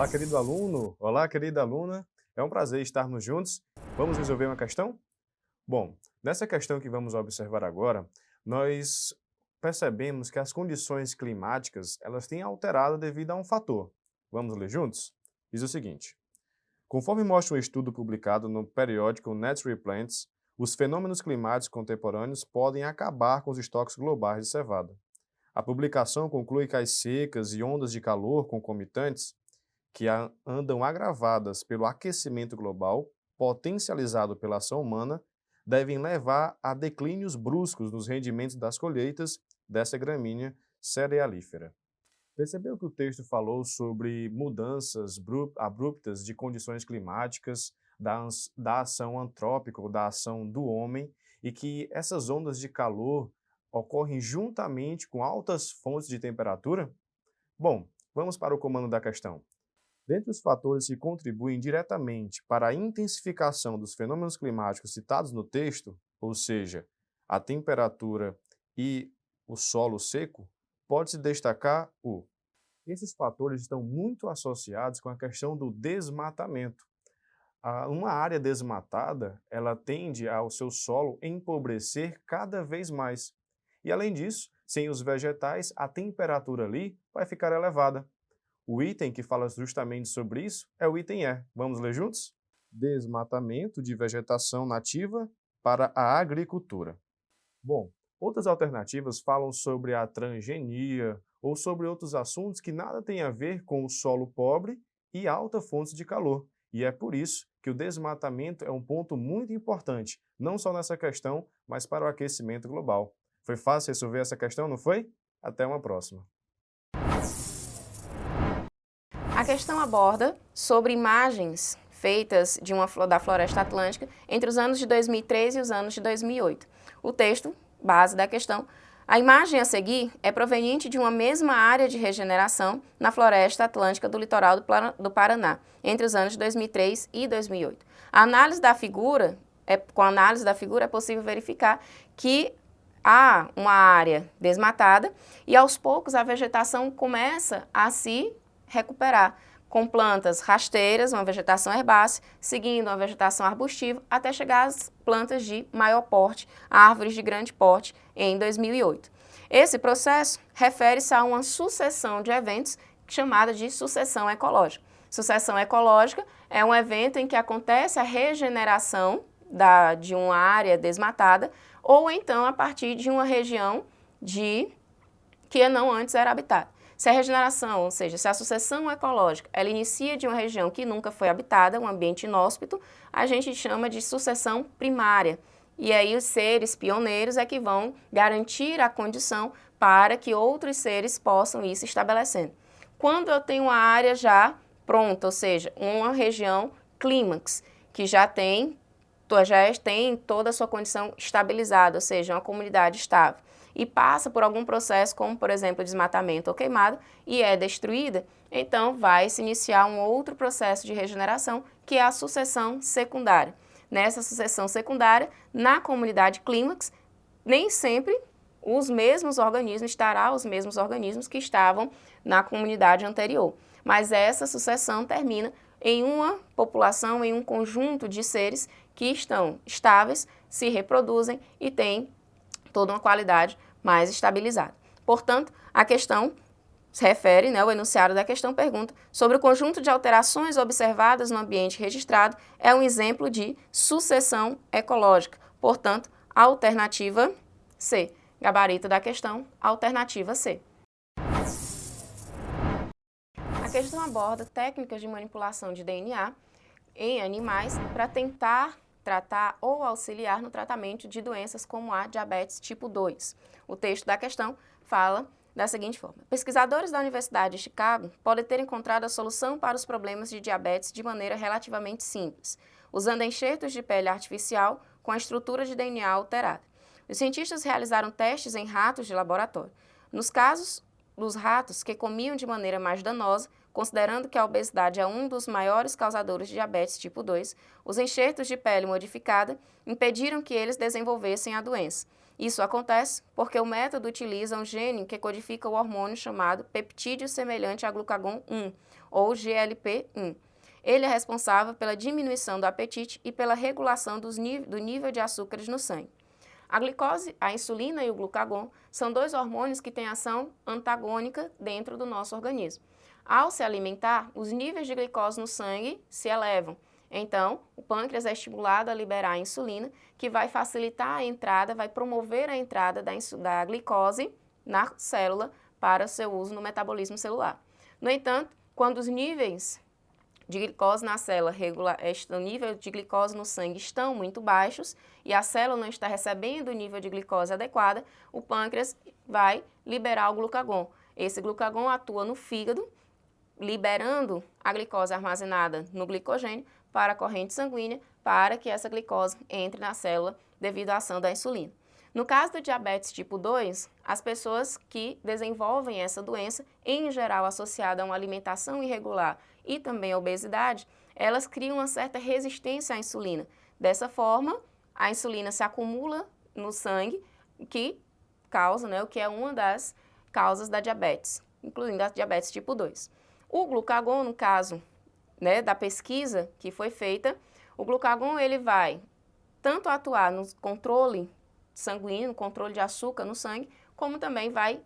Olá, querido aluno! Olá, querida aluna! É um prazer estarmos juntos. Vamos resolver uma questão? Bom, nessa questão que vamos observar agora, nós percebemos que as condições climáticas elas têm alterado devido a um fator. Vamos ler juntos? Diz o seguinte: conforme mostra um estudo publicado no periódico Nature Plants, os fenômenos climáticos contemporâneos podem acabar com os estoques globais de cevada. A publicação conclui que as secas e ondas de calor concomitantes que andam agravadas pelo aquecimento global, potencializado pela ação humana, devem levar a declínios bruscos nos rendimentos das colheitas dessa gramínea cerealífera. Percebeu que o texto falou sobre mudanças abruptas de condições climáticas, da ação antrópica ou da ação do homem, e que essas ondas de calor ocorrem juntamente com altas fontes de temperatura? Bom, vamos para o comando da questão. Dentre os fatores que contribuem diretamente para a intensificação dos fenômenos climáticos citados no texto, ou seja, a temperatura e o solo seco, pode-se destacar o. Esses fatores estão muito associados com a questão do desmatamento. Uma área desmatada, ela tende ao seu solo empobrecer cada vez mais. E além disso, sem os vegetais, a temperatura ali vai ficar elevada. O item que fala justamente sobre isso é o item E. Vamos ler juntos? Desmatamento de vegetação nativa para a agricultura. Bom, outras alternativas falam sobre a transgenia ou sobre outros assuntos que nada têm a ver com o solo pobre e alta fonte de calor. E é por isso que o desmatamento é um ponto muito importante, não só nessa questão, mas para o aquecimento global. Foi fácil resolver essa questão, não foi? Até uma próxima. A questão aborda sobre imagens feitas da floresta atlântica entre os anos de 2003 e os anos de 2008. O texto, base da questão, a imagem a seguir é proveniente de uma mesma área de regeneração na floresta atlântica do litoral do Paraná, entre os anos de 2003 e 2008. Com a análise da figura é possível verificar que há uma área desmatada e aos poucos a vegetação começa a se recuperar, com plantas rasteiras, uma vegetação herbácea, seguindo uma vegetação arbustiva, até chegar às plantas de maior porte, árvores de grande porte, em 2008. Esse processo refere-se a uma sucessão de eventos chamada de sucessão ecológica. Sucessão ecológica é um evento em que acontece a regeneração de uma área desmatada, ou então a partir de uma região que não antes era habitada. Se a regeneração, ou seja, se a sucessão ecológica, ela inicia de uma região que nunca foi habitada, um ambiente inóspito, a gente chama de sucessão primária. E aí os seres pioneiros é que vão garantir a condição para que outros seres possam ir se estabelecendo. Quando eu tenho uma área já pronta, ou seja, uma região clímax, que já tem toda a sua condição estabilizada, ou seja, uma comunidade estável, e passa por algum processo, como por exemplo desmatamento ou queimada, e é destruída, então vai se iniciar um outro processo de regeneração, que é a sucessão secundária. Nessa sucessão secundária, na comunidade clímax, nem sempre os mesmos organismos que estavam na comunidade anterior, mas essa sucessão termina em uma população, em um conjunto de seres que estão estáveis, se reproduzem e têm toda uma qualidade mais estabilizada. Portanto, a questão se refere, o enunciado da questão pergunta sobre o conjunto de alterações observadas no ambiente registrado é um exemplo de sucessão ecológica. Portanto, alternativa C. Gabarito da questão, alternativa C. A questão aborda técnicas de manipulação de DNA em animais para tentar tratar ou auxiliar no tratamento de doenças como a diabetes tipo 2. O texto da questão fala da seguinte forma: pesquisadores da Universidade de Chicago podem ter encontrado a solução para os problemas de diabetes de maneira relativamente simples, usando enxertos de pele artificial com a estrutura de DNA alterada. Os cientistas realizaram testes em ratos de laboratório. Nos casos dos ratos que comiam de maneira mais danosa, considerando que a obesidade é um dos maiores causadores de diabetes tipo 2, os enxertos de pele modificada impediram que eles desenvolvessem a doença. Isso acontece porque o método utiliza um gene que codifica o hormônio chamado peptídeo semelhante a glucagon 1, ou GLP-1. Ele é responsável pela diminuição do apetite e pela regulação do nível de açúcares no sangue. A glicose, a insulina e o glucagon são dois hormônios que têm ação antagônica dentro do nosso organismo. Ao se alimentar, os níveis de glicose no sangue se elevam. Então, o pâncreas é estimulado a liberar a insulina, que vai facilitar a entrada, vai promover a entrada da glicose na célula para seu uso no metabolismo celular. No entanto, quando os níveis de glicose na célula, o nível de glicose no sangue estão muito baixos e a célula não está recebendo o nível de glicose adequada, o pâncreas vai liberar o glucagon. Esse glucagon atua no fígado, liberando a glicose armazenada no glicogênio para a corrente sanguínea, para que essa glicose entre na célula devido à ação da insulina. No caso do diabetes tipo 2, as pessoas que desenvolvem essa doença, em geral associada a uma alimentação irregular e também a obesidade, elas criam uma certa resistência à insulina. Dessa forma, a insulina se acumula no sangue, que causa, o que é uma das causas da diabetes, incluindo a diabetes tipo 2. O glucagon, no caso da pesquisa que foi feita, o glucagon ele vai tanto atuar no controle sanguíneo, no controle de açúcar no sangue, como também vai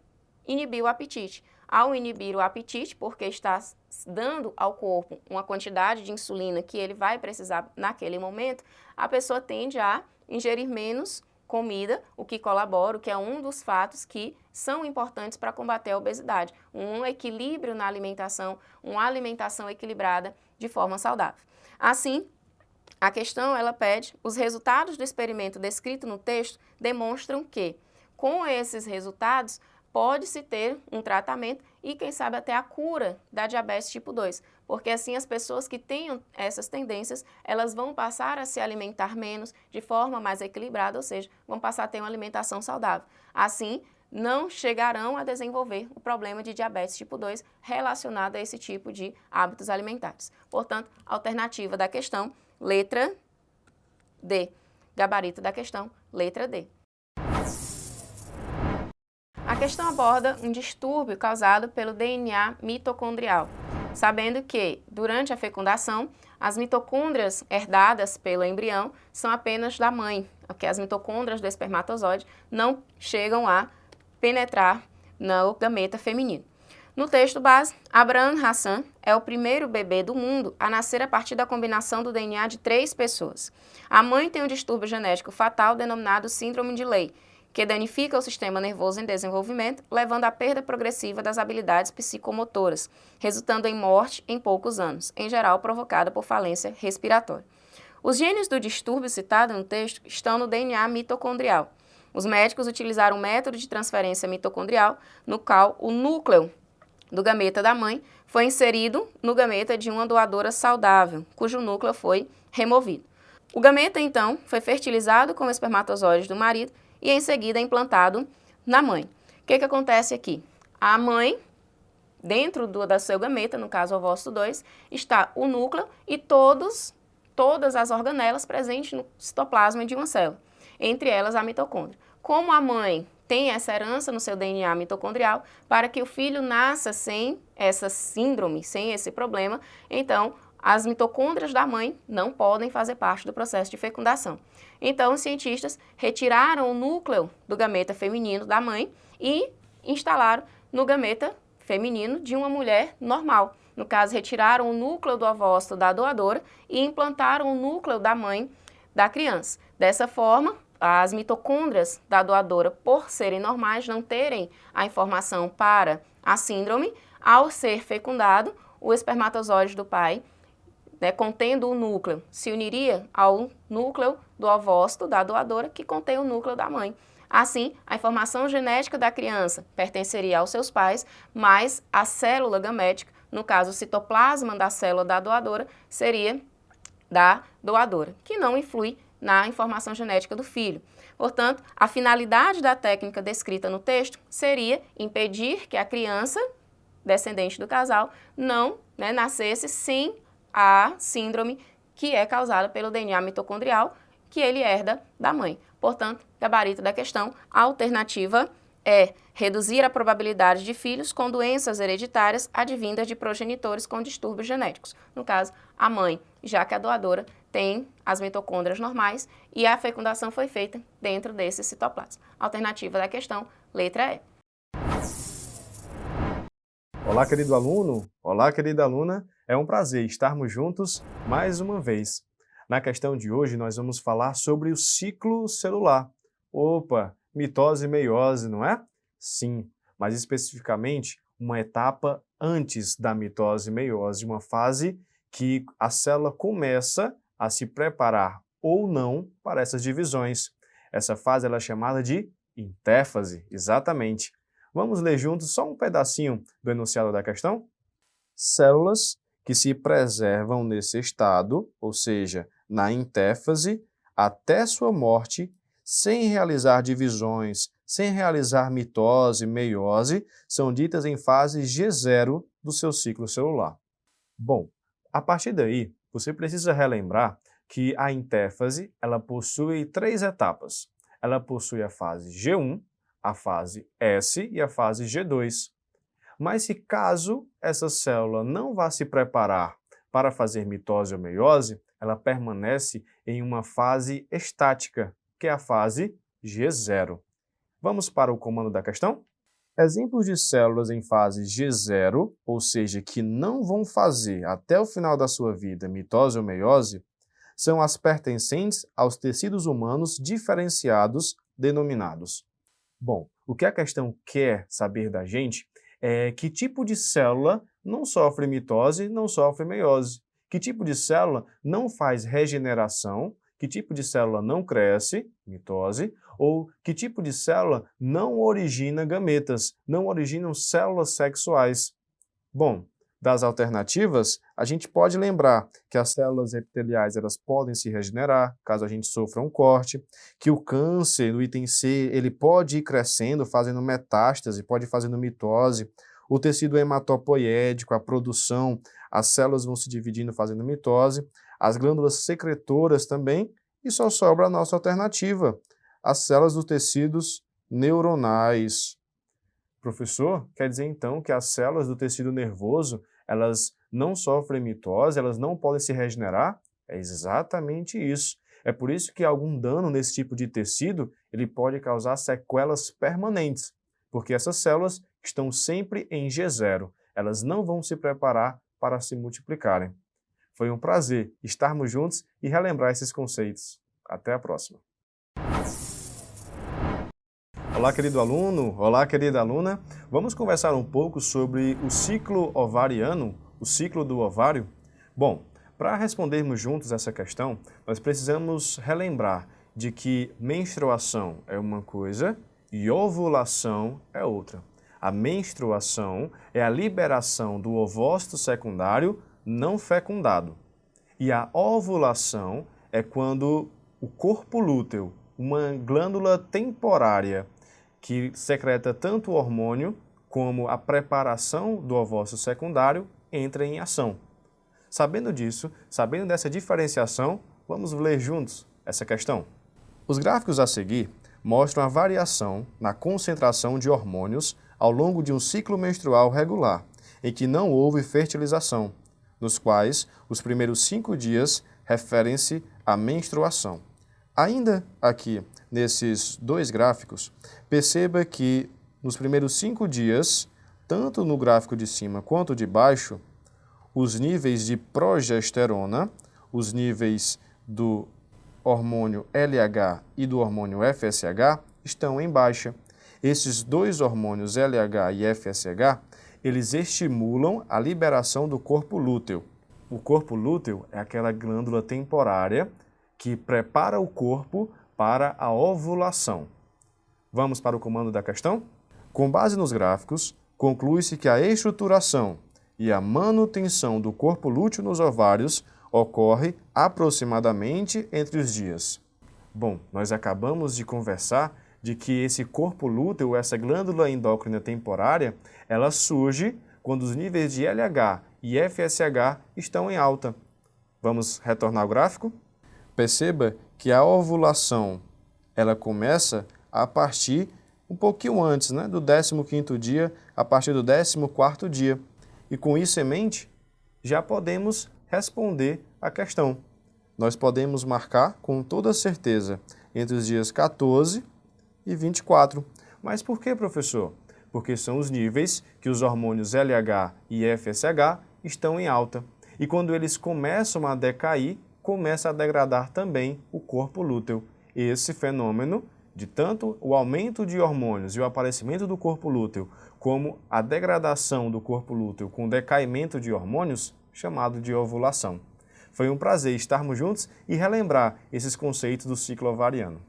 inibir o apetite. Ao inibir o apetite, porque está dando ao corpo uma quantidade de insulina que ele vai precisar naquele momento, a pessoa tende a ingerir menos comida, o que colabora, o que é um dos fatos que são importantes para combater a obesidade. Um equilíbrio na alimentação, uma alimentação equilibrada de forma saudável. Assim, a questão, ela pede, os resultados do experimento descrito no texto demonstram que, com esses resultados, pode-se ter um tratamento e, quem sabe, até a cura da diabetes tipo 2, porque assim as pessoas que tenham essas tendências, elas vão passar a se alimentar menos, de forma mais equilibrada, ou seja, vão passar a ter uma alimentação saudável. Assim, não chegarão a desenvolver o problema de diabetes tipo 2 relacionado a esse tipo de hábitos alimentares. Portanto, alternativa da questão, letra D. Gabarito da questão, letra D. A questão aborda um distúrbio causado pelo DNA mitocondrial, sabendo que, durante a fecundação, as mitocôndrias herdadas pelo embrião são apenas da mãe, porque as mitocôndrias do espermatozoide não chegam a penetrar no gameta feminino. No texto base, Abraham Hassan é o primeiro bebê do mundo a nascer a partir da combinação do DNA de 3 pessoas. A mãe tem um distúrbio genético fatal denominado síndrome de Leigh, que danifica o sistema nervoso em desenvolvimento, levando à perda progressiva das habilidades psicomotoras, resultando em morte em poucos anos, em geral provocada por falência respiratória. Os genes do distúrbio citado no texto estão no DNA mitocondrial. Os médicos utilizaram um método de transferência mitocondrial, no qual o núcleo do gameta da mãe foi inserido no gameta de uma doadora saudável, cujo núcleo foi removido. O gameta, então, foi fertilizado com os espermatozoides do marido e em seguida implantado na mãe. O que acontece aqui? A mãe, dentro do seu gameta, no caso o ovócito 2, está o núcleo e todas as organelas presentes no citoplasma de uma célula, entre elas a mitocôndria. Como a mãe tem essa herança no seu DNA mitocondrial, para que o filho nasça sem essa síndrome, sem esse problema, então as mitocôndrias da mãe não podem fazer parte do processo de fecundação. Então, os cientistas retiraram o núcleo do gameta feminino da mãe e instalaram no gameta feminino de uma mulher normal. No caso, retiraram o núcleo do ovócito da doadora e implantaram o núcleo da mãe da criança. Dessa forma, as mitocôndrias da doadora, por serem normais, não terem a informação para a síndrome, ao ser fecundado, o espermatozoide do pai, contendo o núcleo, se uniria ao núcleo do ovócito da doadora, que contém o núcleo da mãe. Assim, a informação genética da criança pertenceria aos seus pais, mas a célula gamética, no caso o citoplasma da célula da doadora, seria da doadora, que não influi na informação genética do filho. Portanto, a finalidade da técnica descrita no texto seria impedir que a criança, descendente do casal, não nascesse sem a síndrome que é causada pelo DNA mitocondrial, que ele herda da mãe. Portanto, gabarito da questão, a alternativa é reduzir a probabilidade de filhos com doenças hereditárias advindas de progenitores com distúrbios genéticos. No caso, a mãe, já que a doadora tem as mitocôndrias normais e a fecundação foi feita dentro desses citoplasmas. Alternativa da questão, letra E. Olá, querido aluno! Olá, querida aluna! É um prazer estarmos juntos mais uma vez. Na questão de hoje, nós vamos falar sobre o ciclo celular. Opa, mitose e meiose, não é? Sim, mas especificamente uma etapa antes da mitose e meiose, uma fase que a célula começa a se preparar ou não para essas divisões. Essa fase ela é chamada de intéfase, exatamente. Vamos ler juntos só um pedacinho do enunciado da questão? Células que se preservam nesse estado, ou seja, na intéfase, até sua morte, sem realizar divisões, sem realizar mitose, meiose, são ditas em fase G0 do seu ciclo celular. Bom, a partir daí, você precisa relembrar que a intéfase ela possui 3 etapas. Ela possui a fase G1, a fase S e a fase G2. Mas se caso essa célula não vá se preparar para fazer mitose ou meiose, ela permanece em uma fase estática, que é a fase G0. Vamos para o comando da questão? Exemplos de células em fase G0, ou seja, que não vão fazer até o final da sua vida mitose ou meiose, são as pertencentes aos tecidos humanos diferenciados denominados. Bom, o que a questão quer saber da gente é que tipo de célula não sofre mitose, não sofre meiose. Que tipo de célula não faz regeneração, que tipo de célula não cresce, mitose, ou que tipo de célula não origina gametas, não originam células sexuais. Bom, das alternativas, a gente pode lembrar que as células epiteliais elas podem se regenerar, caso a gente sofra um corte, que o câncer, no item C, ele pode ir crescendo, fazendo metástase, pode ir fazendo mitose, o tecido hematopoiético, a produção, as células vão se dividindo fazendo mitose, as glândulas secretoras também, e só sobra a nossa alternativa, as células dos tecidos neuronais. Professor, quer dizer então que as células do tecido nervoso, elas não sofrem mitose, elas não podem se regenerar? É exatamente isso. É por isso que algum dano nesse tipo de tecido, ele pode causar sequelas permanentes, porque essas células estão sempre em G0, elas não vão se preparar para se multiplicarem. Foi um prazer estarmos juntos e relembrar esses conceitos. Até a próxima. Olá, querido aluno! Olá, querida aluna! Vamos conversar um pouco sobre o ciclo ovariano, o ciclo do ovário? Bom, para respondermos juntos essa questão, nós precisamos relembrar de que menstruação é uma coisa e ovulação é outra. A menstruação é a liberação do ovócito secundário não fecundado. E a ovulação é quando o corpo lúteo, uma glândula temporária que secreta tanto o hormônio como a preparação do ovócito secundário, entra em ação. Sabendo disso, sabendo dessa diferenciação, vamos ler juntos essa questão. Os gráficos a seguir mostram a variação na concentração de hormônios ao longo de um ciclo menstrual regular, em que não houve fertilização, nos quais os primeiros 5 dias referem-se à menstruação. Ainda aqui, nesses 2 gráficos, perceba que nos primeiros 5 dias, tanto no gráfico de cima quanto de baixo, os níveis de progesterona, os níveis do hormônio LH e do hormônio FSH estão em baixa. Esses 2 hormônios LH e FSH, eles estimulam a liberação do corpo lúteo. O corpo lúteo é aquela glândula temporária que prepara o corpo para a ovulação. Vamos para o comando da questão? Com base nos gráficos, conclui-se que a estruturação e a manutenção do corpo lúteo nos ovários ocorre aproximadamente entre os dias. Bom, nós acabamos de conversar de que esse corpo lúteo, essa glândula endócrina temporária, ela surge quando os níveis de LH e FSH estão em alta. Vamos retornar ao gráfico? Perceba que a ovulação ela começa a partir um pouquinho antes, né, do 15º dia, a partir do 14º dia. E com isso em mente, já podemos responder a questão. Nós podemos marcar com toda certeza entre os dias 14 e 24. Mas por que, professor? Porque são os níveis que os hormônios LH e FSH estão em alta. E quando eles começam a decair, começa a degradar também o corpo lúteo. Esse fenômeno de tanto o aumento de hormônios e o aparecimento do corpo lúteo, como a degradação do corpo lúteo com decaimento de hormônios, chamado de ovulação. Foi um prazer estarmos juntos e relembrar esses conceitos do ciclo ovariano.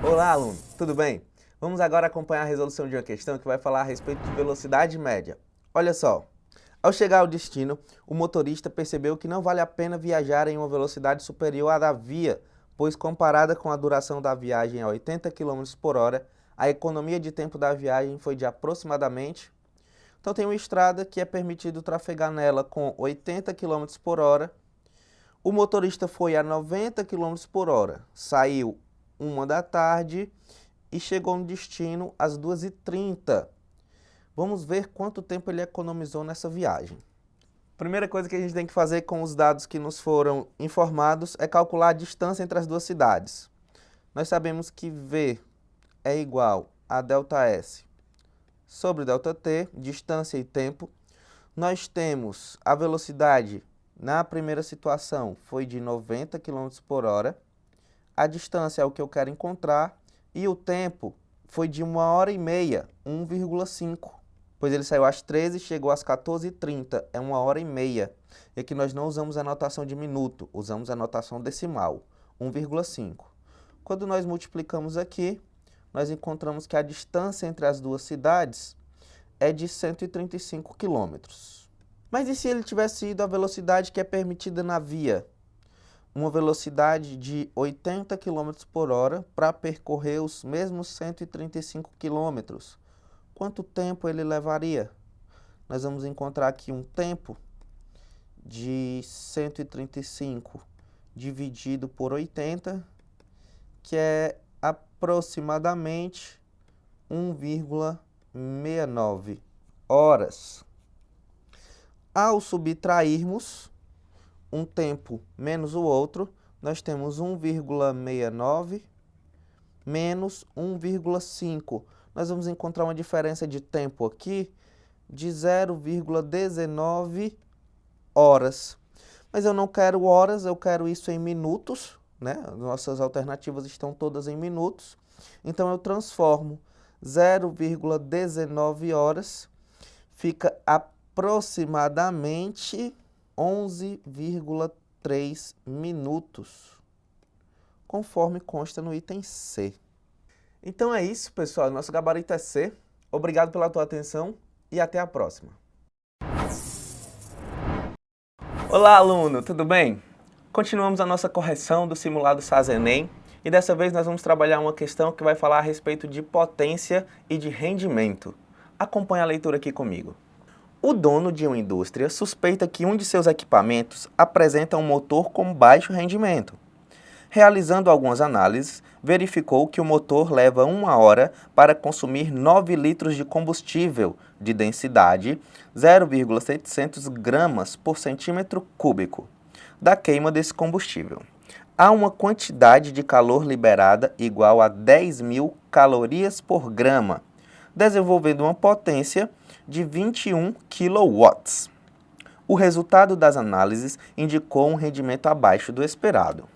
Olá, aluno, tudo bem? Vamos agora acompanhar a resolução de uma questão que vai falar a respeito de velocidade média. Olha só, ao chegar ao destino, o motorista percebeu que não vale a pena viajar em uma velocidade superior à da via, pois comparada com a duração da viagem a 80 km por hora, a economia de tempo da viagem foi de aproximadamente... Então tem uma estrada que é permitido trafegar nela com 80 km por hora. O motorista foi a 90 km por hora, saiu 1 da tarde e chegou no destino às 2h30. Vamos ver quanto tempo ele economizou nessa viagem. Primeira coisa que a gente tem que fazer com os dados que nos foram informados é calcular a distância entre as duas cidades. Nós sabemos que V é igual a ΔS sobre ΔT, distância e tempo. Nós temos a velocidade, na primeira situação, foi de 90 km por hora. A distância é o que eu quero encontrar e o tempo foi de 1h30, 1,5. Pois ele saiu às 13h e chegou às 14h30, é 1h30. E aqui nós não usamos a notação de minuto, usamos a notação decimal, 1,5. Quando nós multiplicamos aqui, nós encontramos que a distância entre as duas cidades é de 135 km. Mas e se ele tivesse ido à velocidade que é permitida na via? Uma velocidade de 80 km por hora para percorrer os mesmos 135 km. Quanto tempo ele levaria? Nós vamos encontrar aqui um tempo de 135 dividido por 80, que é aproximadamente 1,69 horas. Ao subtrairmos um tempo menos o outro, nós temos 1,69 menos 1,5. Nós vamos encontrar uma diferença de tempo aqui de 0,19 horas. Mas eu não quero horas, eu quero isso em minutos, né? Nossas alternativas estão todas em minutos. Então eu transformo 0,19 horas, fica aproximadamente 11,3 minutos, conforme consta no item C. Então é isso, pessoal. Nosso gabarito é C. Obrigado pela tua atenção e até a próxima. Olá, aluno, tudo bem? Continuamos a nossa correção do simulado SAS-ENEM e dessa vez nós vamos trabalhar uma questão que vai falar a respeito de potência e de rendimento. Acompanhe a leitura aqui comigo. O dono de uma indústria suspeita que um de seus equipamentos apresenta um motor com baixo rendimento. Realizando algumas análises, verificou que o motor leva 1 hora para consumir 9 litros de combustível de densidade 0,700 gramas por centímetro cúbico da queima desse combustível. Há uma quantidade de calor liberada igual a 10.000 calorias por grama, desenvolvendo uma potência de 21 kW. O resultado das análises indicou um rendimento abaixo do esperado.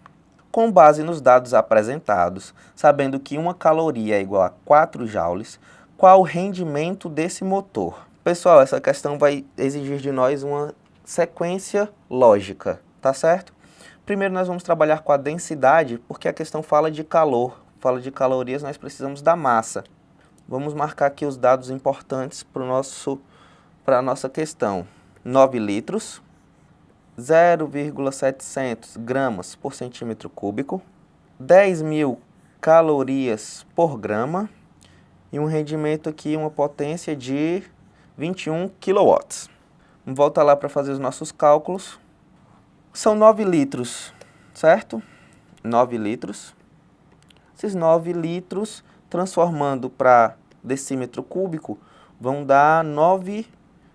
Com base nos dados apresentados, sabendo que 1 caloria é igual a 4 joules, qual o rendimento desse motor? Pessoal, essa questão vai exigir de nós uma sequência lógica, tá certo? Primeiro nós vamos trabalhar com a densidade, porque a questão fala de calor, fala de calorias, nós precisamos da massa. Vamos marcar aqui os dados importantes para a nossa questão. 9 litros, 0,700 gramas por centímetro cúbico, 10.000 calorias por grama e um rendimento aqui, uma potência de 21 kW. Vamos voltar lá para fazer os nossos cálculos. São 9 litros, certo? 9 litros. Esses 9 litros, transformando para decímetro cúbico, vão dar 9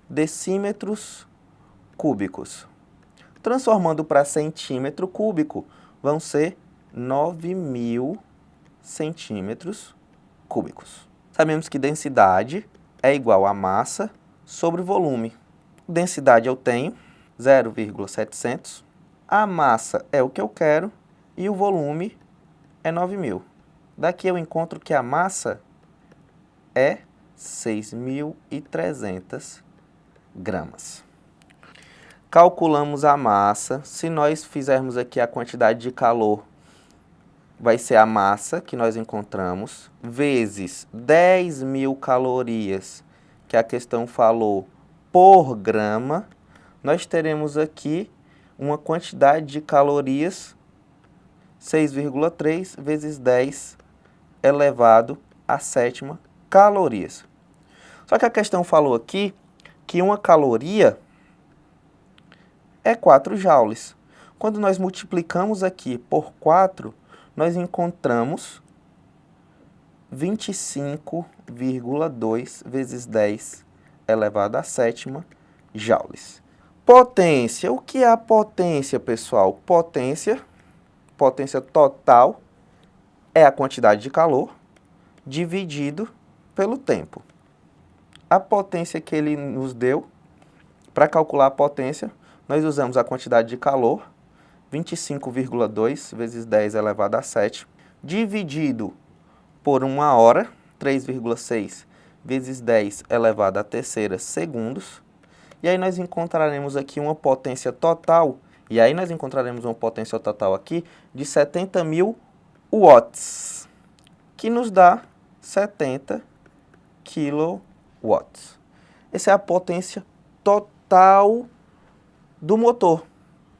decímetros cúbicos. Transformando para centímetro cúbico, vão ser 9.000 centímetros cúbicos. Sabemos que densidade é igual a massa sobre volume. Densidade eu tenho, 0,700. A massa é o que eu quero e o volume é 9.000. Daqui eu encontro que a massa é 6.300 gramas. Calculamos a massa. Se nós fizermos aqui a quantidade de calor, vai ser a massa que nós encontramos, vezes 10.000 calorias, que a questão falou, por grama. Nós teremos aqui uma quantidade de calorias, 6,3 vezes 10 elevado à sétima calorias. Só que a questão falou aqui que uma caloria é 4 joules. Quando nós multiplicamos aqui por 4, nós encontramos 25,2 vezes 10 elevado à sétima joules. Potência. O que é a potência, pessoal? Potência total é a quantidade de calor dividido pelo tempo. A potência que ele nos deu, para calcular a potência, nós usamos a quantidade de calor, 25,2 vezes 10 elevado a 7, dividido por 1 hora, 3,6 vezes 10 elevado à terceira segundos. E aí nós encontraremos aqui uma potência total, de 70.000 watts, que nos dá 70 kilowatts. Essa é a potência total do motor.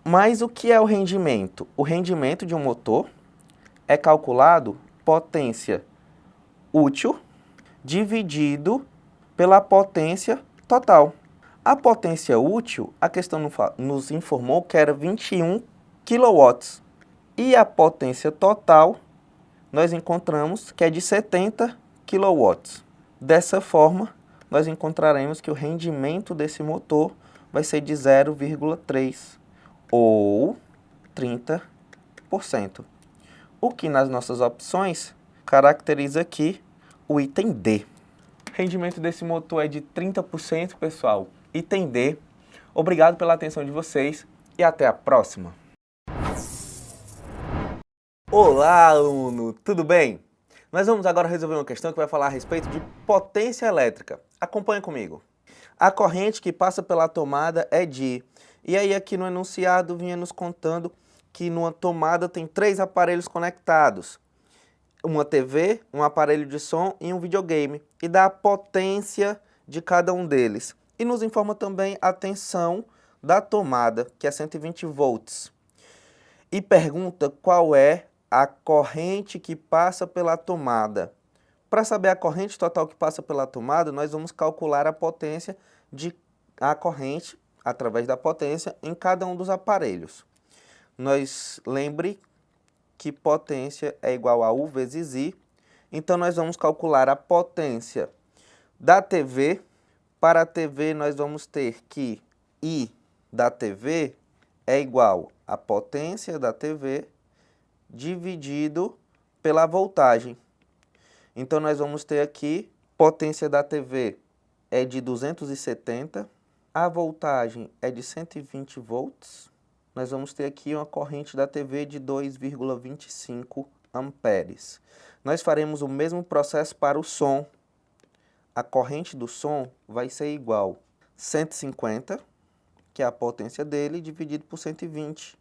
Mas o que é o rendimento? O rendimento de um motor é calculado potência útil dividido pela potência total. A potência útil, a questão nos informou que era 21 kW. E a potência total, nós encontramos que é de 70 kW. Dessa forma, nós encontraremos que o rendimento desse motor vai ser de 0,3 ou 30%. O que nas nossas opções caracteriza aqui o item D. O rendimento desse motor é de 30%, pessoal. Item D. Obrigado pela atenção de vocês e até a próxima. Olá, aluno! Tudo bem? Nós vamos agora resolver uma questão que vai falar a respeito de potência elétrica. Acompanhe comigo. A corrente que passa pela tomada é de... E aí aqui no enunciado vinha nos contando que numa tomada tem 3 aparelhos conectados. Uma TV, um aparelho de som e um videogame. E dá a potência de cada um deles. E nos informa também a tensão da tomada, que é 120 volts. E pergunta qual é a corrente que passa pela tomada. Para saber a corrente total que passa pela tomada, nós vamos calcular a potência a corrente, através da potência, em cada um dos aparelhos. Lembre que potência é igual a U vezes I. Então, nós vamos calcular a potência da TV. Para a TV, nós vamos ter que I da TV é igual a potência da TV dividido pela voltagem. Então, nós vamos ter aqui, potência da TV é de 270, a voltagem é de 120 volts. Nós vamos ter aqui uma corrente da TV de 2,25 amperes. Nós faremos o mesmo processo para o som. A corrente do som vai ser igual a 150, que é a potência dele, dividido por 120.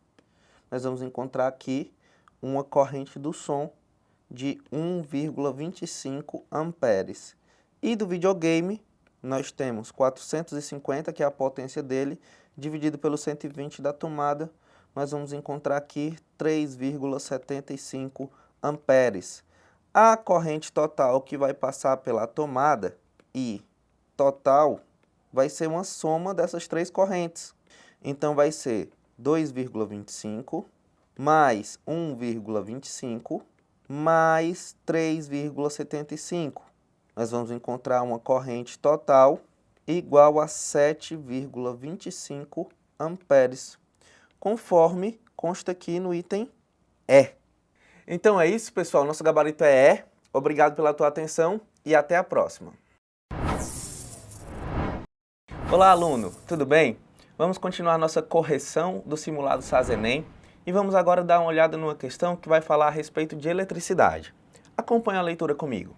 Nós vamos encontrar aqui uma corrente do som de 1,25 amperes. E do videogame, nós temos 450, que é a potência dele, dividido pelo 120 da tomada, nós vamos encontrar aqui 3,75 amperes. A corrente total que vai passar pela tomada, I total, vai ser uma soma dessas 3 correntes. Então, vai ser 2,25 mais 1,25 mais 3,75. Nós vamos encontrar uma corrente total igual a 7,25 amperes, conforme consta aqui no item E. Então é isso, pessoal. Nosso gabarito é E. Obrigado pela tua atenção e até a próxima. Olá, aluno. Tudo bem? Vamos continuar nossa correção do simulado SAS-ENEM e vamos agora dar uma olhada numa questão que vai falar a respeito de eletricidade. Acompanhe a leitura comigo.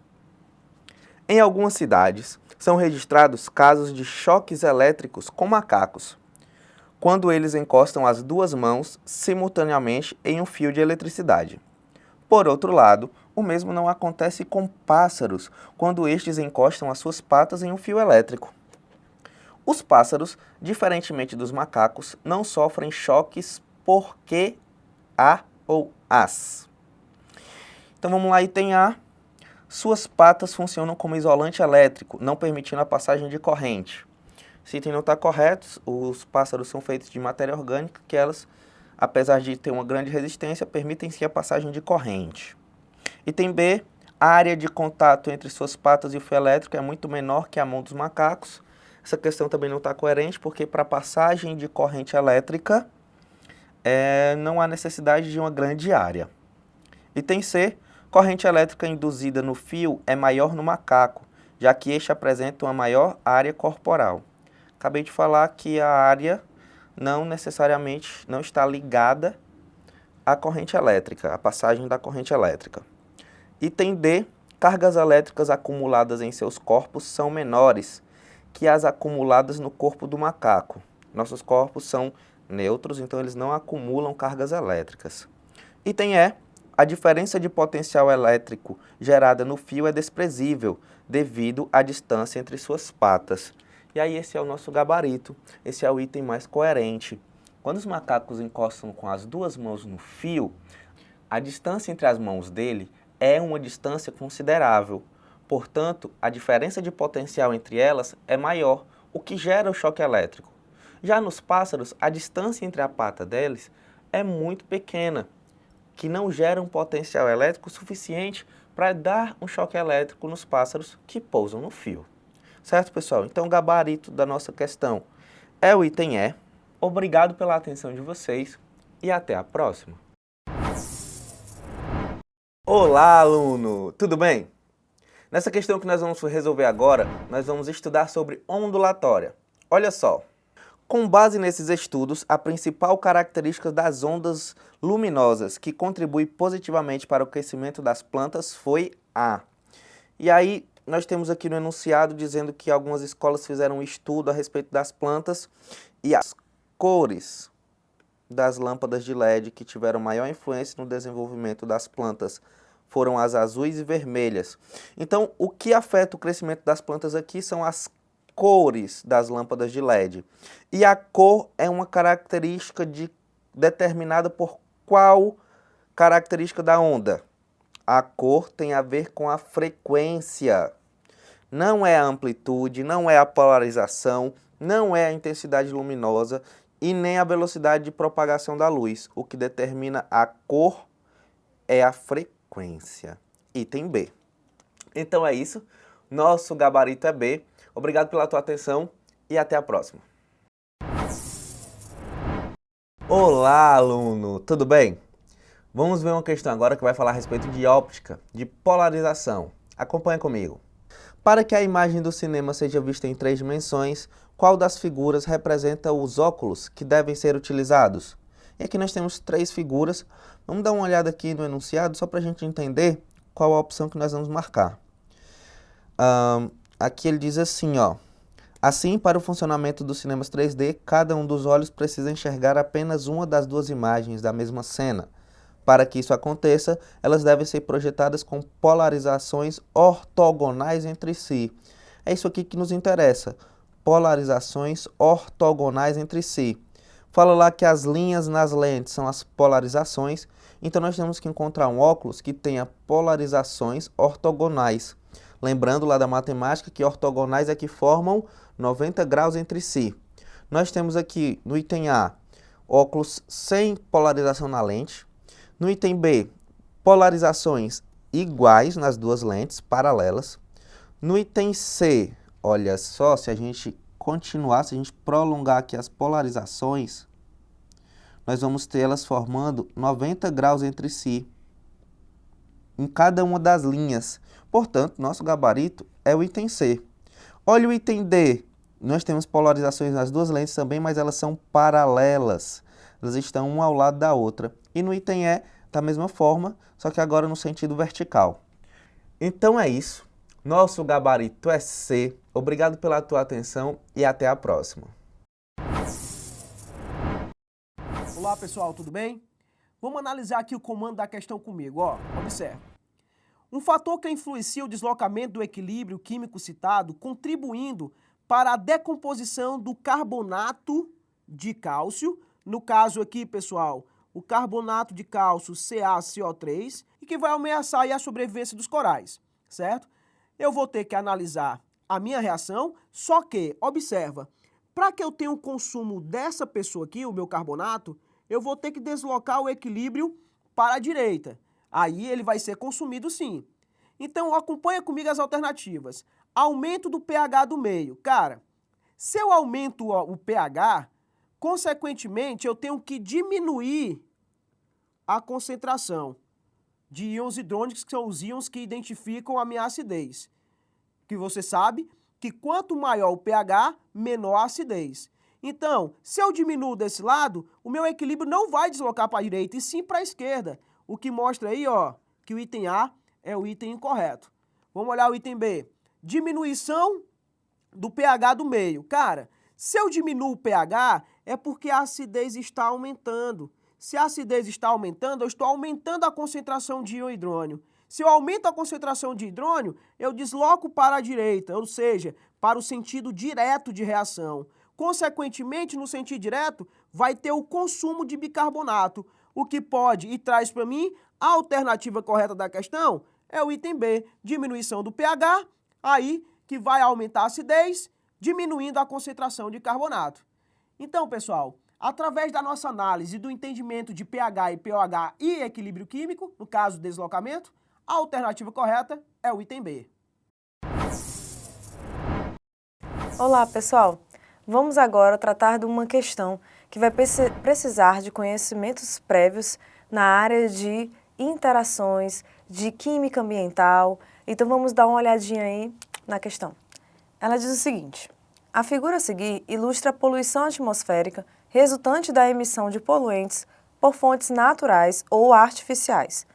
Em algumas cidades, são registrados casos de choques elétricos com macacos, quando eles encostam as duas mãos simultaneamente em um fio de eletricidade. Por outro lado, o mesmo não acontece com pássaros, quando estes encostam as suas patas em um fio elétrico. Os pássaros, diferentemente dos macacos, não sofrem choques porque a ou as. Então vamos lá, item A. Suas patas funcionam como isolante elétrico, não permitindo a passagem de corrente. Esse item não está correto, os pássaros são feitos de matéria orgânica, que elas, apesar de ter uma grande resistência, permitem sim a passagem de corrente. Item B. A área de contato entre suas patas e o fio elétrico é muito menor que a mão dos macacos. Essa questão também não está coerente, porque para passagem de corrente elétrica não há necessidade de uma grande área. Item C. Corrente elétrica induzida no fio é maior no macaco, já que este apresenta uma maior área corporal. Acabei de falar que a área não necessariamente não está ligada à corrente elétrica, à passagem da corrente elétrica. Item D. Cargas elétricas acumuladas em seus corpos são menores que as acumuladas no corpo do macaco. Nossos corpos são neutros, então eles não acumulam cargas elétricas. Item E. A diferença de potencial elétrico gerada no fio é desprezível devido à distância entre suas patas. E aí esse é o nosso gabarito, esse é o item mais coerente. Quando os macacos encostam com as duas mãos no fio, a distância entre as mãos dele é uma distância considerável. Portanto, a diferença de potencial entre elas é maior, o que gera o choque elétrico. Já nos pássaros, a distância entre a pata deles é muito pequena, que não gera um potencial elétrico suficiente para dar um choque elétrico nos pássaros que pousam no fio. Certo, pessoal? Então, o gabarito da nossa questão é o item E. Obrigado pela atenção de vocês e até a próxima. Olá, aluno! Tudo bem? Nessa questão que nós vamos resolver agora, nós vamos estudar sobre ondulatória. Olha só. Com base nesses estudos, a principal característica das ondas luminosas que contribui positivamente para o crescimento das plantas foi a. E aí, nós temos aqui no enunciado dizendo que algumas escolas fizeram um estudo a respeito das plantas e as cores das lâmpadas de LED que tiveram maior influência no desenvolvimento das plantas foram as azuis e vermelhas. Então, o que afeta o crescimento das plantas aqui são as cores das lâmpadas de LED. E a cor é uma característica determinada por qual característica da onda? A cor tem a ver com a frequência. Não é a amplitude, não é a polarização, não é a intensidade luminosa e nem a velocidade de propagação da luz. O que determina a cor é a frequência. Item B. Então é isso. Nosso gabarito é B. Obrigado pela tua atenção e até a próxima. Olá, aluno! Tudo bem? Vamos ver uma questão agora que vai falar a respeito de óptica, de polarização. Acompanha comigo. Para que a imagem do cinema seja vista em 3 dimensões, qual das figuras representa os óculos que devem ser utilizados? E aqui nós temos 3 figuras. Vamos dar uma olhada aqui no enunciado só para a gente entender qual a opção que nós vamos marcar. Aqui ele diz assim, ó. Assim, para o funcionamento dos cinemas 3D, cada um dos olhos precisa enxergar apenas uma das 2 imagens da mesma cena. Para que isso aconteça, elas devem ser projetadas com polarizações ortogonais entre si. É isso aqui que nos interessa. Polarizações ortogonais entre si. Fala lá que as linhas nas lentes são as polarizações, então nós temos que encontrar um óculos que tenha polarizações ortogonais. Lembrando lá da matemática que ortogonais é que formam 90 graus entre si. Nós temos aqui no item A óculos sem polarização na lente. No item B, polarizações iguais nas duas lentes, paralelas. No item C, olha só, se a gente continuar, se a gente prolongar aqui as polarizações, nós vamos ter elas formando 90 graus entre si, em cada uma das linhas. Portanto, nosso gabarito é o item C. Olha o item D. Nós temos polarizações nas duas lentes também, mas elas são paralelas. Elas estão uma ao lado da outra. E no item E, da mesma forma, só que agora no sentido vertical. Então é isso. Nosso gabarito é C. Obrigado pela tua atenção e até a próxima. Olá pessoal, tudo bem? Vamos analisar aqui o comando da questão comigo, ó. Observe. Um fator que influencia o deslocamento do equilíbrio químico citado, contribuindo para a decomposição do carbonato de cálcio, no caso aqui, pessoal, o carbonato de cálcio CaCO3, e que vai ameaçar aí a sobrevivência dos corais, certo? Eu vou ter que analisar a minha reação, só que, observa, para que eu tenha um consumo dessa pessoa aqui, o meu carbonato, eu vou ter que deslocar o equilíbrio para a direita. Aí ele vai ser consumido sim. Então acompanha comigo as alternativas. Aumento do pH do meio. Cara, se eu aumento o pH, consequentemente eu tenho que diminuir a concentração de íons hidrônicos, que são os íons que identificam a minha acidez. Que você sabe que quanto maior o pH, menor a acidez. Então, se eu diminuo desse lado, o meu equilíbrio não vai deslocar para a direita, e sim para a esquerda. O que mostra aí, ó, que o item A é o item incorreto. Vamos olhar o item B. Diminuição do pH do meio. Cara, se eu diminuo o pH, é porque a acidez está aumentando. Se a acidez está aumentando, eu estou aumentando a concentração de íon hidrônio. Se eu aumento a concentração de hidrônio, eu desloco para a direita, ou seja, para o sentido direto de reação. Consequentemente, no sentido direto, vai ter o consumo de bicarbonato, o que pode e traz para mim a alternativa correta da questão é o item B, diminuição do pH, aí que vai aumentar a acidez, diminuindo a concentração de carbonato. Então, pessoal, através da nossa análise do entendimento de pH e pOH e equilíbrio químico, no caso deslocamento, a alternativa correta é o item B. Olá, pessoal! Vamos agora tratar de uma questão que vai precisar de conhecimentos prévios na área de interações, de química ambiental. Então vamos dar uma olhadinha aí na questão. Ela diz o seguinte: a figura a seguir ilustra a poluição atmosférica resultante da emissão de poluentes por fontes naturais ou artificiais.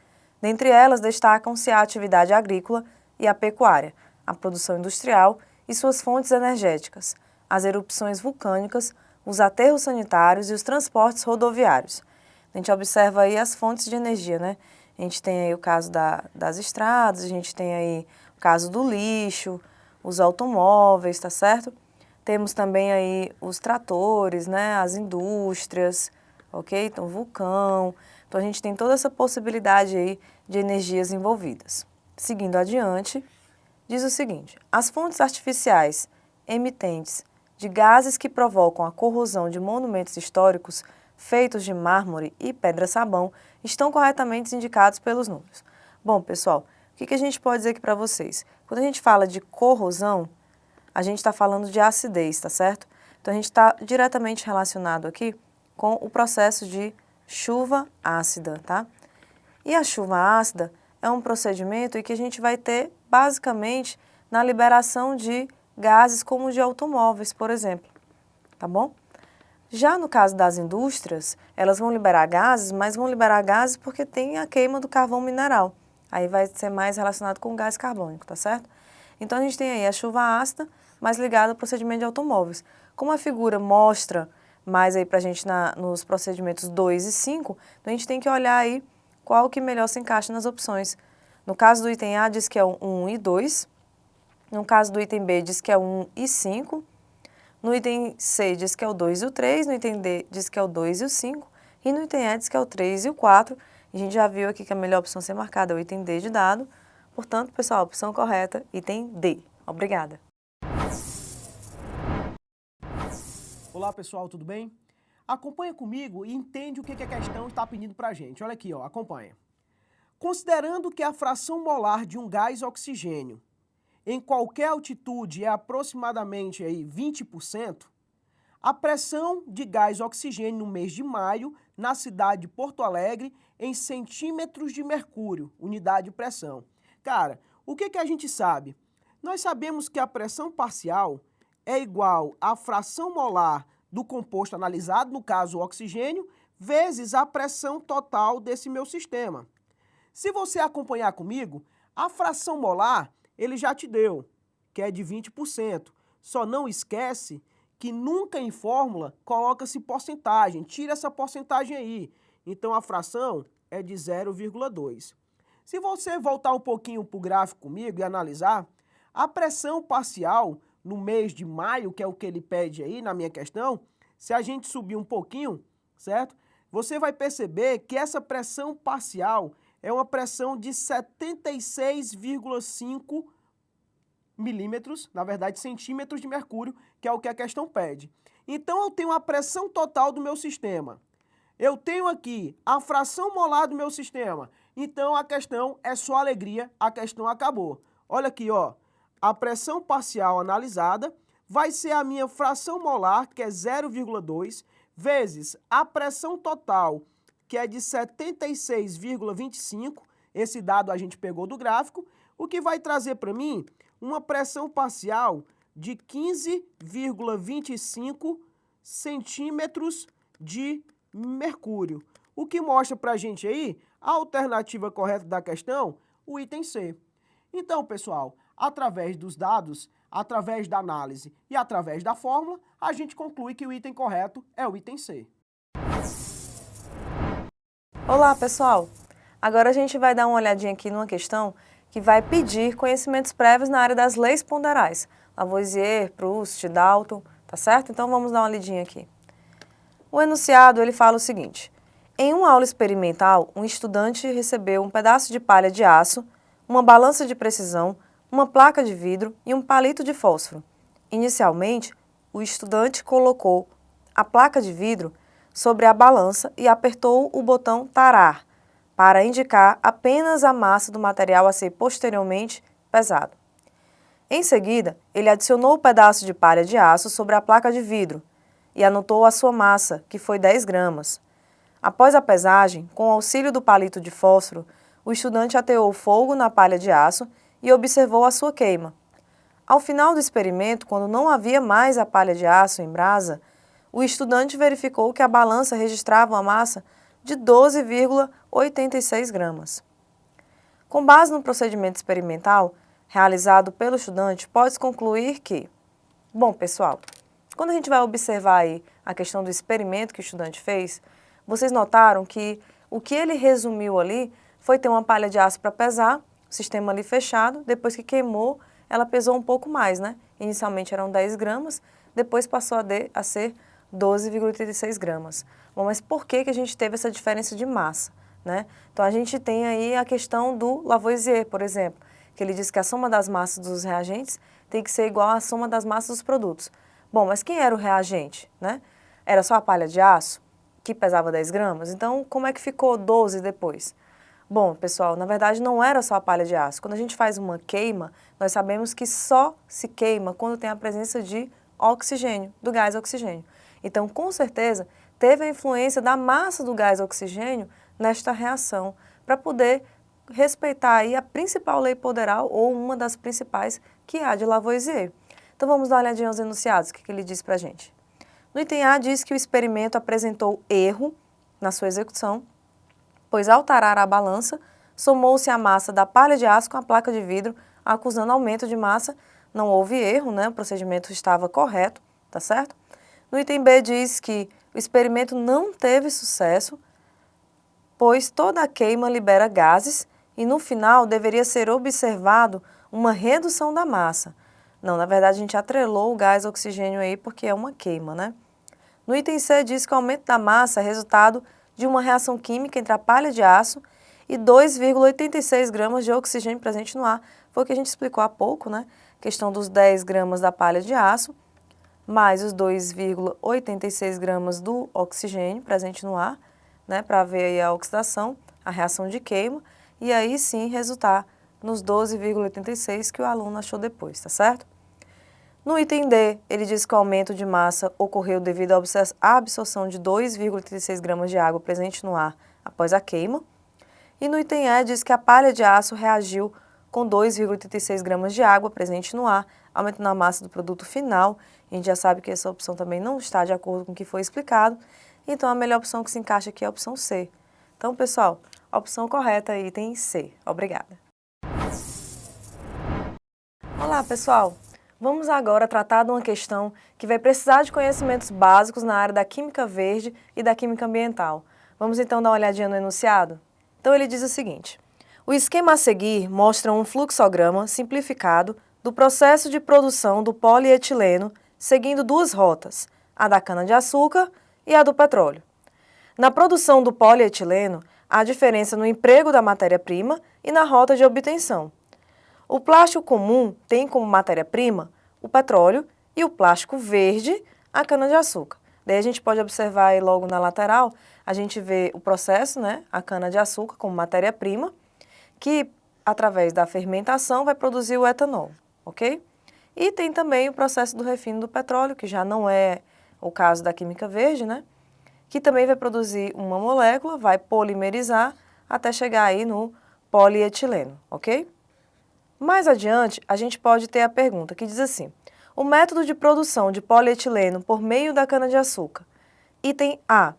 Dentre elas destacam-se a atividade agrícola e a pecuária, a produção industrial e suas fontes energéticas, as erupções vulcânicas, os aterros sanitários e os transportes rodoviários. A gente observa aí as fontes de energia, né? A gente tem aí o caso das estradas, a gente tem aí o caso do lixo, os automóveis, tá certo? Temos também aí os tratores, né? As indústrias, ok? Então, vulcão. Então, a gente tem toda essa possibilidade aí de energias envolvidas. Seguindo adiante, diz o seguinte: as fontes artificiais emitentes de gases que provocam a corrosão de monumentos históricos feitos de mármore e pedra-sabão estão corretamente indicados pelos números. Bom, pessoal, o que a gente pode dizer aqui para vocês? Quando a gente fala de corrosão, a gente está falando de acidez, tá certo? Então, a gente está diretamente relacionado aqui com o processo de chuva ácida, tá? E a chuva ácida é um procedimento em que a gente vai ter, basicamente, na liberação de gases como de automóveis, por exemplo, tá bom? Já no caso das indústrias, elas vão liberar gases, mas vão liberar gases porque tem a queima do carvão mineral. Aí vai ser mais relacionado com o gás carbônico, tá certo? Então a gente tem aí a chuva ácida, mais ligada ao procedimento de automóveis. Como a figura mostra mais aí pra gente nos procedimentos 2 e 5, então a gente tem que olhar aí qual que melhor se encaixa nas opções. No caso do item A diz que é o 1 e 2, no caso do item B diz que é o 1 e 5, no item C diz que é o 2 e o 3, no item D diz que é o 2 e o 5, e no item E diz que é o 3 e o 4. A gente já viu aqui que a melhor opção a ser marcada é o item D de dado. Portanto, pessoal, a opção correta, item D. Obrigada. Olá, pessoal, tudo bem? acompanha comigo e entende o que a questão está pedindo para a gente. Olha aqui, ó, acompanha. Considerando que a fração molar de um gás oxigênio em qualquer altitude é aproximadamente aí 20%, a pressão de gás oxigênio no mês de maio na cidade de Porto Alegre em centímetros de mercúrio, unidade de pressão. Cara, o que a gente sabe? Nós sabemos que a pressão parcial é igual à fração molar do composto analisado, no caso o oxigênio, vezes a pressão total desse meu sistema. Se você acompanhar comigo, a fração molar ele já te deu, que é de 20%. Só não esquece que nunca em fórmula coloca-se porcentagem, tira essa porcentagem aí. Então a fração é de 0,2. Se você voltar um pouquinho para o gráfico comigo e analisar, a pressão parcial no mês de maio, que é o que ele pede aí na minha questão, se a gente subir um pouquinho, certo? Você vai perceber que essa pressão parcial é uma pressão de 76,5 milímetros, na verdade centímetros de mercúrio, que é o que a questão pede. Então eu tenho a pressão total do meu sistema. Eu tenho aqui a fração molar do meu sistema. Então a questão é só alegria, a questão acabou. Olha aqui, ó, a pressão parcial analisada vai ser a minha fração molar, que é 0,2, vezes a pressão total, que é de 76,25, esse dado a gente pegou do gráfico, o que vai trazer para mim uma pressão parcial de 15,25 centímetros de mercúrio. O que mostra para a gente aí a alternativa correta da questão, o item C. Então, pessoal, através dos dados, através da análise e através da fórmula, a gente conclui que o item correto é o item C. Olá, pessoal! Agora a gente vai dar uma olhadinha aqui numa questão que vai pedir conhecimentos prévios na área das leis ponderais. Lavoisier, Proust, Dalton, tá certo? Então vamos dar uma lidinha aqui. O enunciado, ele fala o seguinte: em uma aula experimental, um estudante recebeu um pedaço de palha de aço, uma balança de precisão, uma placa de vidro e um palito de fósforo. Inicialmente, o estudante colocou a placa de vidro sobre a balança e apertou o botão tarar, para indicar apenas a massa do material a ser posteriormente pesado. Em seguida, ele adicionou o pedaço de palha de aço sobre a placa de vidro e anotou a sua massa, que foi 10 gramas. Após a pesagem, com o auxílio do palito de fósforo, o estudante ateou fogo na palha de aço e observou a sua queima. Ao final do experimento, quando não havia mais a palha de aço em brasa, o estudante verificou que a balança registrava uma massa de 12,86 gramas. Com base no procedimento experimental realizado pelo estudante, pode-se concluir que... Bom, pessoal, quando a gente vai observar aí a questão do experimento que o estudante fez, vocês notaram que o que ele resumiu ali foi ter uma palha de aço para pesar, o sistema ali fechado, depois que queimou, ela pesou um pouco mais, né? Inicialmente eram 10 gramas, depois passou a ser 12,86 gramas. Bom, mas por que a gente teve essa diferença de massa, né? Então a gente tem aí a questão do Lavoisier, por exemplo, que ele diz que a soma das massas dos reagentes tem que ser igual à soma das massas dos produtos. Bom, mas quem era o reagente, né? Era só a palha de aço, que pesava 10 gramas? Então, como é que ficou 12 depois? Bom, pessoal, na verdade não era só a palha de aço. Quando a gente faz uma queima, nós sabemos que só se queima quando tem a presença de oxigênio, do gás oxigênio. Então, com certeza, teve a influência da massa do gás oxigênio nesta reação, para poder respeitar aí a principal lei ponderal, ou uma das principais, que é a de Lavoisier. Então, vamos dar uma olhadinha aos enunciados, o que ele diz para a gente. No item A, diz que o experimento apresentou erro na sua execução, pois ao tarar a balança, somou-se a massa da palha de aço com a placa de vidro, acusando aumento de massa. Não houve erro, né? O procedimento estava correto, tá certo? No item B, diz que o experimento não teve sucesso, pois toda a queima libera gases e no final deveria ser observado uma redução da massa. Não, na verdade a gente atrelou o gás oxigênio aí porque é uma queima, né? No item C, diz que o aumento da massa é resultado de uma reação química entre a palha de aço e 2,86 gramas de oxigênio presente no ar. Foi o que a gente explicou há pouco, né? Questão dos 10 gramas da palha de aço, mais os 2,86 gramas do oxigênio presente no ar, né, para ver aí a oxidação, a reação de queima, e aí sim resultar nos 12,86 que o aluno achou depois, tá certo? No item D, ele diz que o aumento de massa ocorreu devido à absorção de 2,36 gramas de água presente no ar após a queima. E no item E, diz que a palha de aço reagiu com 2,36 gramas de água presente no ar, aumentando a massa do produto final. A gente já sabe que essa opção também não está de acordo com o que foi explicado. Então, a melhor opção que se encaixa aqui é a opção C. Então, pessoal, a opção correta é item C. Obrigada. Olá, pessoal! Vamos agora tratar de uma questão que vai precisar de conhecimentos básicos na área da química verde e da química ambiental. Vamos então dar uma olhadinha no enunciado? Então ele diz o seguinte: o esquema a seguir mostra um fluxograma simplificado do processo de produção do polietileno seguindo duas rotas, a da cana-de-açúcar e a do petróleo. Na produção do polietileno, há diferença no emprego da matéria-prima e na rota de obtenção. O plástico comum tem como matéria-prima o petróleo e o plástico verde a cana-de-açúcar. Daí a gente pode observar aí logo na lateral, a gente vê o processo, né, a cana-de-açúcar como matéria-prima, que através da fermentação vai produzir o etanol, ok? E tem também o processo do refino do petróleo, que já não é o caso da química verde, né, que também vai produzir uma molécula, vai polimerizar até chegar aí no polietileno, ok? Mais adiante, a gente pode ter a pergunta que diz assim: o método de produção de polietileno por meio da cana-de-açúcar. Item A.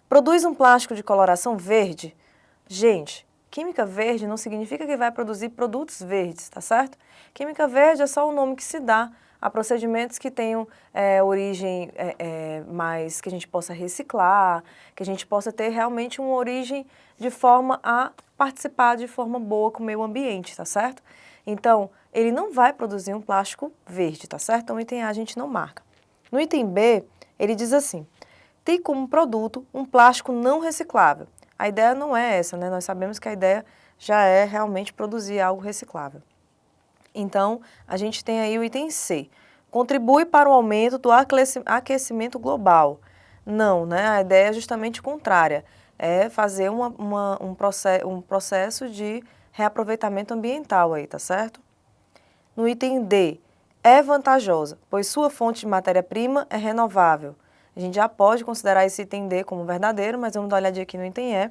Produz um plástico de coloração verde? Gente, química verde não significa que vai produzir produtos verdes, tá certo? Química verde é só o nome que se dá a procedimentos que tenham origem mais que a gente possa reciclar, que a gente possa ter realmente uma origem de forma a participar de forma boa com o meio ambiente, tá certo? Então, ele não vai produzir um plástico verde, tá certo? Então, o item A a gente não marca. No item B, ele diz assim: tem como produto um plástico não reciclável. A ideia não é essa, né? Nós sabemos que a ideia já é realmente produzir algo reciclável. Então, a gente tem aí o item C. Contribui para o aumento do aquecimento global. Não, né? A ideia é justamente contrária. É fazer um processo de reaproveitamento ambiental aí, tá certo? No item D, é vantajosa, pois sua fonte de matéria-prima é renovável. A gente já pode considerar esse item D como verdadeiro, mas vamos dar uma olhadinha aqui no item E,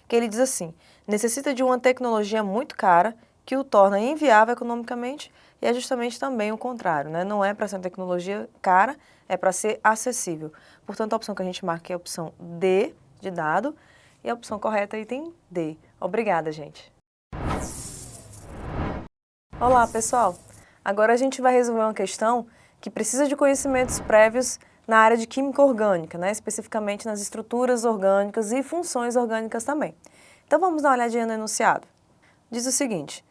que ele diz assim: necessita de uma tecnologia muito cara que o torna inviável economicamente, e é justamente também o contrário, né? Não é para ser uma tecnologia cara, é para ser acessível. Portanto, a opção que a gente marca é a opção D, de dado, e a opção correta é item D. Obrigada, gente. Olá, pessoal! Agora a gente vai resolver uma questão que precisa de conhecimentos prévios na área de química orgânica, né? Especificamente nas estruturas orgânicas e funções orgânicas também. Então vamos dar uma olhadinha no enunciado. Diz o seguinte: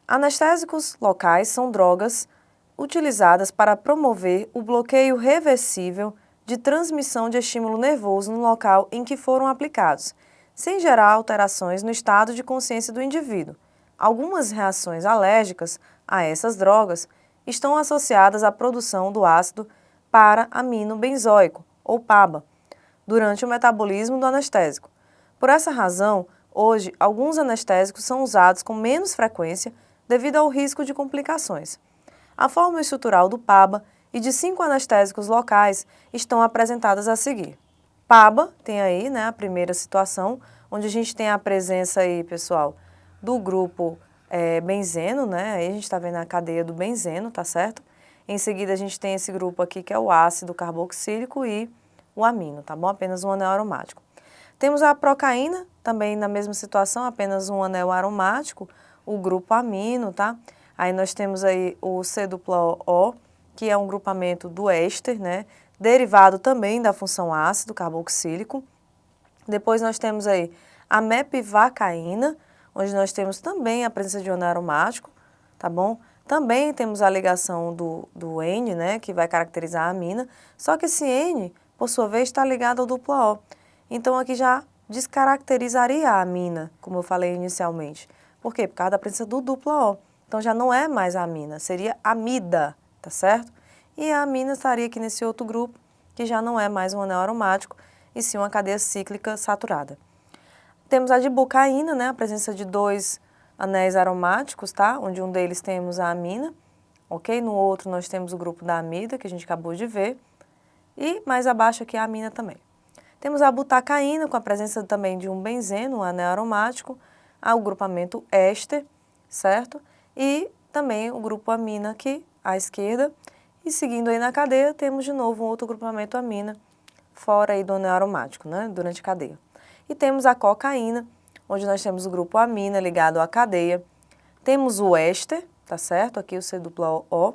anestésicos locais são drogas utilizadas para promover o bloqueio reversível de transmissão de estímulo nervoso no local em que foram aplicados, sem gerar alterações no estado de consciência do indivíduo. Algumas reações alérgicas a essas drogas estão associadas à produção do ácido para-aminobenzoico, ou PABA, durante o metabolismo do anestésico. Por essa razão, hoje, alguns anestésicos são usados com menos frequência devido ao risco de complicações. A fórmula estrutural do PABA e de 5 anestésicos locais estão apresentadas a seguir. PABA tem aí, né, a primeira situação, onde a gente tem a presença aí, pessoal, do grupo benzeno, né? Aí a gente está vendo a cadeia do benzeno, tá certo? Em seguida a gente tem esse grupo aqui que é o ácido carboxílico e o amino, tá bom? Apenas um anel aromático. Temos a procaína, também na mesma situação, apenas um anel aromático, o grupo amino, tá? Aí nós temos aí o C-O, que é um grupamento do éster, né? Derivado também da função ácido carboxílico. Depois nós temos aí a mepivacaína, onde nós temos também a presença de um anel aromático, tá bom? Também temos a ligação do N, né, que vai caracterizar a amina, só que esse N, por sua vez, está ligado ao duplo O. Então, aqui já descaracterizaria a amina, como eu falei inicialmente. Por quê? Por causa da presença do duplo O. Então, já não é mais a amina, seria amida, tá certo? e a amina estaria aqui nesse outro grupo, que já não é mais um anel aromático, e sim uma cadeia cíclica saturada. Temos a dibucaína, né, a presença de 2 anéis aromáticos, tá? Onde um deles temos a amina, ok? No outro nós temos o grupo da amida, que a gente acabou de ver, e mais abaixo aqui a amina também. Temos a butacaína, com a presença também de um benzeno, um anel aromático, o grupamento éster, certo? E também o grupo amina aqui, à esquerda. E seguindo aí na cadeia, temos de novo um outro grupamento amina, fora aí do anel aromático, né? Durante a cadeia. E temos a cocaína, onde nós temos o grupo amina ligado à cadeia. Temos o éster, tá certo? Aqui o C-O.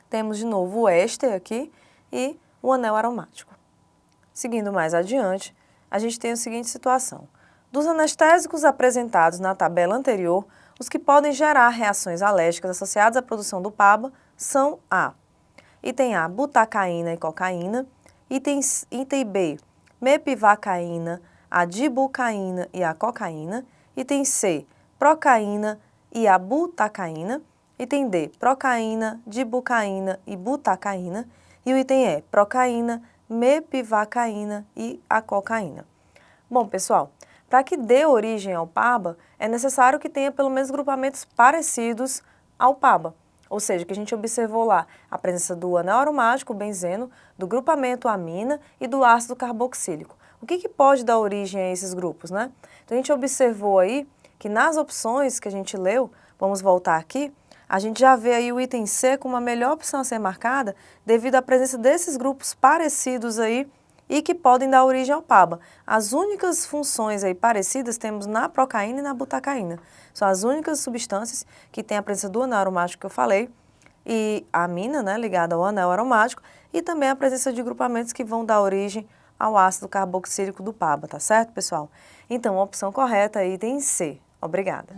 Temos de novo o éster aqui e o anel aromático. Seguindo mais adiante, a gente tem a seguinte situação. Dos anestésicos apresentados na tabela anterior, os que podem gerar reações alérgicas associadas à produção do PABA são item A, butacaína e cocaína, item B, mepivacaína, a dibucaína e a cocaína, item C, procaína e a butacaína, item D, procaína, dibucaína e butacaína, e o item E, procaína, mepivacaína e a cocaína. Bom, pessoal, para que dê origem ao PABA, é necessário que tenha pelo menos grupamentos parecidos ao PABA, ou seja, que a gente observou lá a presença do anel aromático, o benzeno, do grupamento amina e do ácido carboxílico. O que pode dar origem a esses grupos, né? Então a gente observou aí que nas opções que a gente leu, vamos voltar aqui, a gente já vê aí o item C como a melhor opção a ser marcada devido à presença desses grupos parecidos aí e que podem dar origem ao PABA. As únicas funções aí parecidas temos na procaína e na butacaína. São as únicas substâncias que têm a presença do anel aromático que eu falei e a amina, né, ligada ao anel aromático e também a presença de grupamentos que vão dar origem ao ácido carboxílico do PABA, tá certo, pessoal? Então, a opção correta é item C. Obrigada.